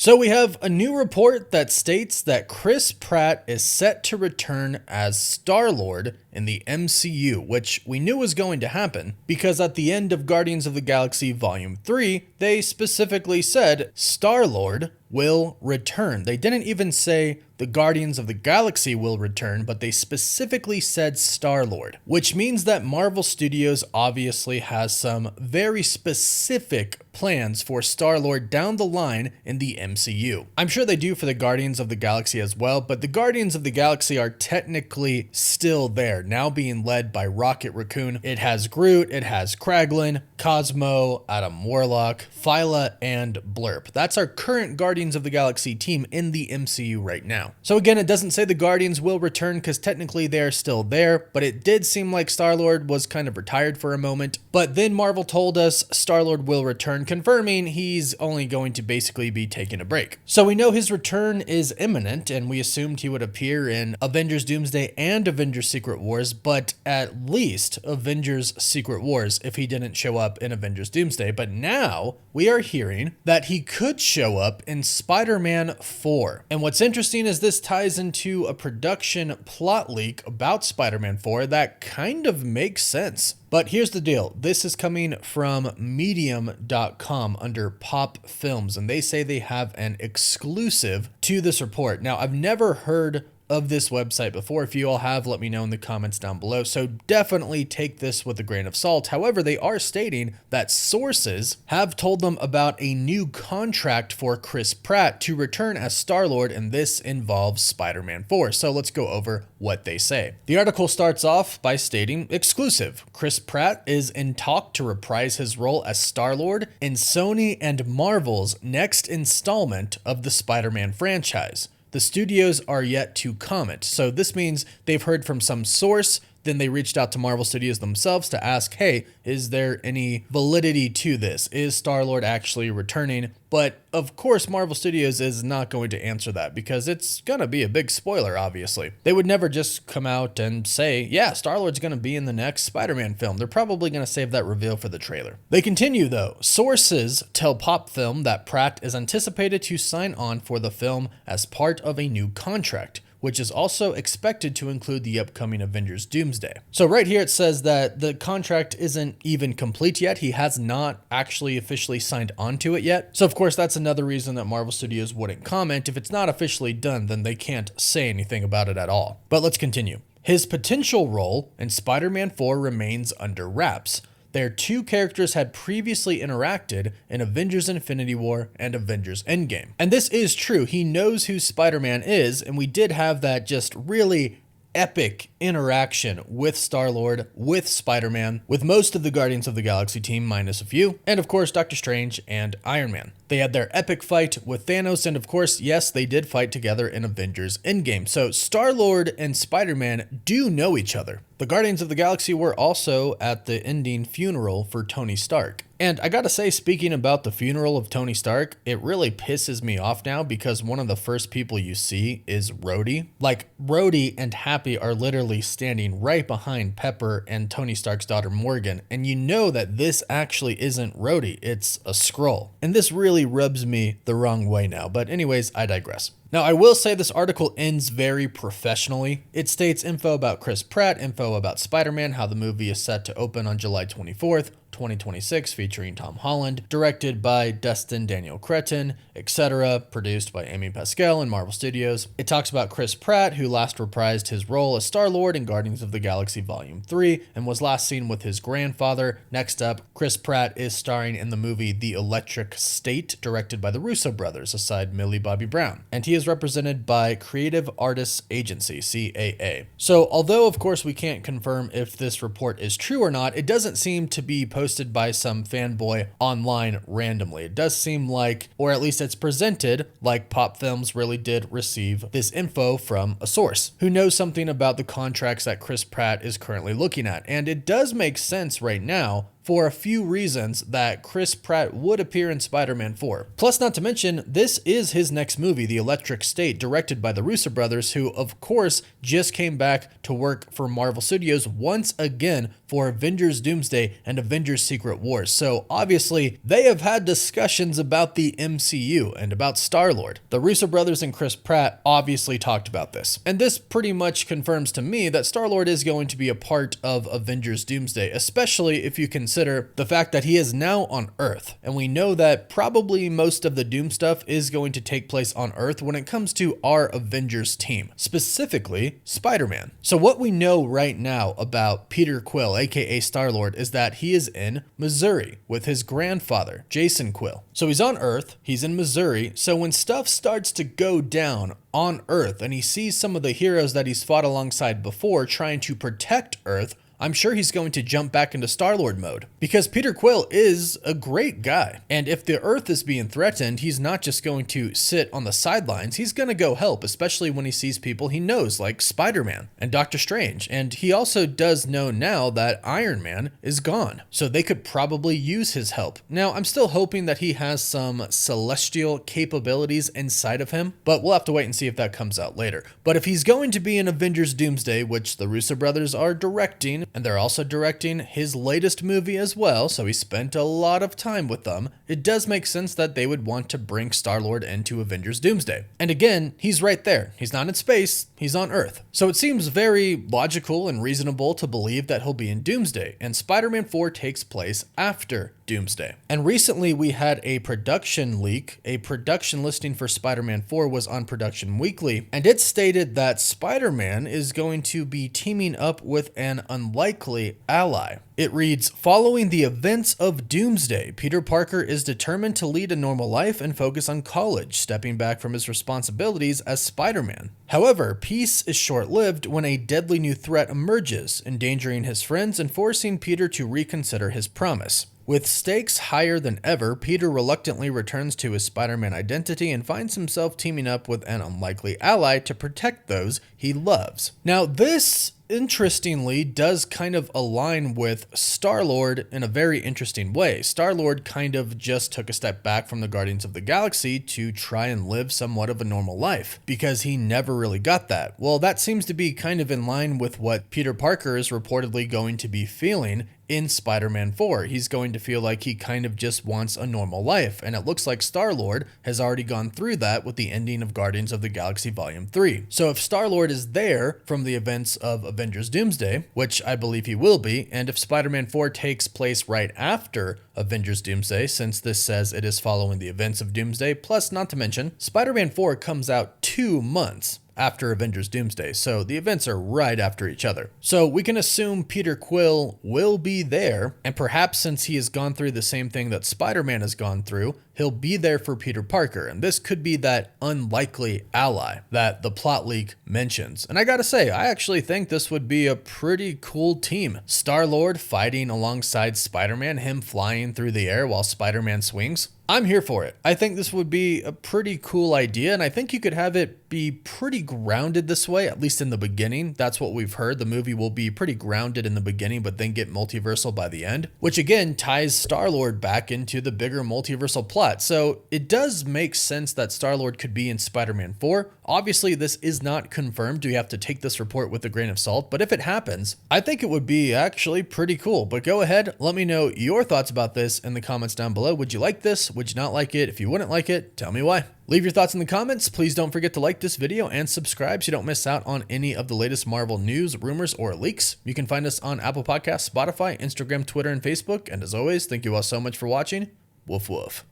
So we have a new report that states that Chris Pratt is set to return as Star-Lord in the MCU, which we knew was going to happen because at the end of Guardians of the Galaxy Volume 3, they specifically said Star-Lord will return. They didn't even say the Guardians of the Galaxy will return, but they specifically said Star-Lord, which means that Marvel Studios obviously has some very specific plans for Star-Lord down the line in the MCU. I'm sure they do for the Guardians of the Galaxy as well, but the Guardians of the Galaxy are technically still there, now being led by Rocket Raccoon. It has Groot, it has Kraglin, Cosmo, Adam Warlock, Phyla, and Blurp. That's our current Guardians of the Galaxy team in the MCU right now. So again, it doesn't say the Guardians will return because technically they're still there, but it did seem like Star-Lord was kind of retired for a moment. But then Marvel told us Star-Lord will return, confirming he's only going to basically be taking a break. So we know his return is imminent, and we assumed he would appear in Avengers Doomsday and Avengers Secret Wars, but at least Avengers Secret Wars if he didn't show up in Avengers Doomsday. But now we are hearing that he could show up in Spider-Man 4. And what's interesting is this ties into a production plot leak about Spider-Man 4 that kind of makes sense. But here's the deal. This is coming from medium.com under Pop Films, and they say they have an exclusive to this report. Now, I've never heard of this website before. If you all have, let me know in the comments down below. So definitely take this with a grain of salt. However, they are stating that sources have told them about a new contract for Chris Pratt to return as Star-Lord, and this involves Spider-Man 4. So let's go over what they say. The article starts off by stating, exclusive, Chris Pratt is in talk to reprise his role as Star-Lord in Sony and Marvel's next installment of the Spider-Man franchise. The studios are yet to comment, so this means they've heard from some source, then they reached out to Marvel Studios themselves to ask, hey, is there any validity to this? Is Star-Lord actually returning? But of course, Marvel Studios is not going to answer that because it's going to be a big spoiler, obviously. They would never just come out and say, yeah, Star-Lord's going to be in the next Spider-Man film. They're probably going to save that reveal for the trailer. They continue, though. Sources tell Pop Film that Pratt is anticipated to sign on for the film as part of a new contract, which is also expected to include the upcoming Avengers Doomsday. So right here it says that the contract isn't even complete yet. He has not actually officially signed on to it yet. So of course that's another reason that Marvel Studios wouldn't comment. If it's not officially done, then they can't say anything about it at all. But let's continue. His potential role in Spider-Man 4 remains under wraps. Their two characters had previously interacted in Avengers Infinity War and Avengers Endgame. And this is true. He knows who Spider-Man is, and we did have that just really epic interaction with Star-Lord, with Spider-Man, with most of the Guardians of the Galaxy team minus a few, and of course Doctor Strange and Iron Man. They had their epic fight with Thanos, and of course, yes, they did fight together in Avengers Endgame. So Star-Lord and Spider-Man do know each other. The Guardians of the Galaxy were also at the ending funeral for Tony Stark. And I gotta say, speaking about the funeral of Tony Stark, it really pisses me off now because one of the first people you see is Rhodey. Like, Rhodey and Happy are literally standing right behind Pepper and Tony Stark's daughter Morgan, and you know that this actually isn't Rhodey, it's a Skrull. And this really rubs me the wrong way now, but anyways, I digress. Now, I will say this article ends very professionally. It states info about Chris Pratt, info about Spider-Man, how the movie is set to open on July 24th, 2026, featuring Tom Holland, directed by Destin Daniel Cretton, etc., produced by Amy Pascal and Marvel Studios. It talks about Chris Pratt, who last reprised his role as Star-Lord in Guardians of the Galaxy Volume 3 and was last seen with his grandfather. Next up, Chris Pratt is starring in the movie The Electric State, directed by the Russo brothers, aside Millie Bobby Brown. And he is represented by Creative Artists Agency, CAA. So although of course we can't confirm if this report is true or not, it doesn't seem to be posted by some fanboy online randomly. It does seem like, or at least it's presented like Pop Films really did receive this info from a source who knows something about the contracts that Chris Pratt is currently looking at. And it does make sense right now for a few reasons that Chris Pratt would appear in Spider-Man 4. Plus, not to mention, this is his next movie, The Electric State, directed by the Russo brothers, who of course just came back to work for Marvel Studios once again for Avengers Doomsday and Avengers Secret Wars. So obviously they have had discussions about the MCU and about Star-Lord. The Russo brothers and Chris Pratt obviously talked about this. And this pretty much confirms to me that Star-Lord is going to be a part of Avengers Doomsday, especially if you consider the fact that he is now on Earth. And we know that probably most of the Doom stuff is going to take place on Earth when it comes to our Avengers team, specifically Spider-Man. So what we know right now about Peter Quill, aka Star-Lord, is that he is in Missouri with his grandfather, Jason Quill. So he's on Earth, he's in Missouri, so when stuff starts to go down on Earth and he sees some of the heroes that he's fought alongside before trying to protect Earth, I'm sure he's going to jump back into Star-Lord mode, because Peter Quill is a great guy. And if the Earth is being threatened, he's not just going to sit on the sidelines, he's going to go help, especially when he sees people he knows like Spider-Man and Doctor Strange. And he also does know now that Iron Man is gone, so they could probably use his help. Now, I'm still hoping that he has some celestial capabilities inside of him, but we'll have to wait and see if that comes out later. But if he's going to be in Avengers Doomsday, which the Russo brothers are directing, and they're also directing his latest movie as well, so he spent a lot of time with them, it does make sense that they would want to bring Star-Lord into Avengers Doomsday. And again, he's right there. He's not in space, he's on Earth. So it seems very logical and reasonable to believe that he'll be in Doomsday, and Spider-Man 4 takes place after Doomsday. And recently we had a production leak. A production listing for Spider-Man 4 was on Production Weekly, and it stated that Spider-Man is going to be teaming up with an unlikely ally. It reads, following the events of Doomsday, Peter Parker is determined to lead a normal life and focus on college, stepping back from his responsibilities as Spider-Man. However, peace is short-lived when a deadly new threat emerges, endangering his friends and forcing Peter to reconsider his promise. With stakes higher than ever, Peter reluctantly returns to his Spider-Man identity and finds himself teaming up with an unlikely ally to protect those he loves. Now, this interestingly does kind of align with Star-Lord in a very interesting way. Star-Lord kind of just took a step back from the Guardians of the Galaxy to try and live somewhat of a normal life, because he never really got that. Well, that seems to be kind of in line with what Peter Parker is reportedly going to be feeling in Spider-Man 4. He's going to feel like he kind of just wants a normal life, and it looks like Star-Lord has already gone through that with the ending of Guardians of the Galaxy Volume 3. So if Star-Lord is there from the events of Avengers Doomsday, which I believe he will be, and if Spider-Man 4 takes place right after Avengers Doomsday, since this says it is following the events of Doomsday, plus not to mention, Spider-Man 4 comes out 2 months after Avengers Doomsday, so the events are right after each other. So we can assume Peter Quill will be there, and perhaps since he has gone through the same thing that Spider-Man has gone through, he'll be there for Peter Parker, and this could be that unlikely ally that the plot leak mentions. And I gotta say, I actually think this would be a pretty cool team. Star-Lord fighting alongside Spider-Man, him flying through the air while Spider-Man swings. I'm here for it. I think this would be a pretty cool idea, and I think you could have it be pretty grounded this way, at least in the beginning. That's what we've heard. The movie will be pretty grounded in the beginning, but then get multiversal by the end, which again ties Star-Lord back into the bigger multiversal plot. So it does make sense that Star-Lord could be in Spider-Man 4. Obviously, this is not confirmed. You have to take this report with a grain of salt, but if it happens, I think it would be actually pretty cool. But go ahead, let me know your thoughts about this in the comments down below. Would you like this? Would you not like it? If you wouldn't like it, tell me why. Leave your thoughts in the comments. Please don't forget to like this video and subscribe so you don't miss out on any of the latest Marvel news, rumors, or leaks. You can find us on Apple Podcasts, Spotify, Instagram, Twitter, and Facebook. And as always, thank you all so much for watching. Woof woof.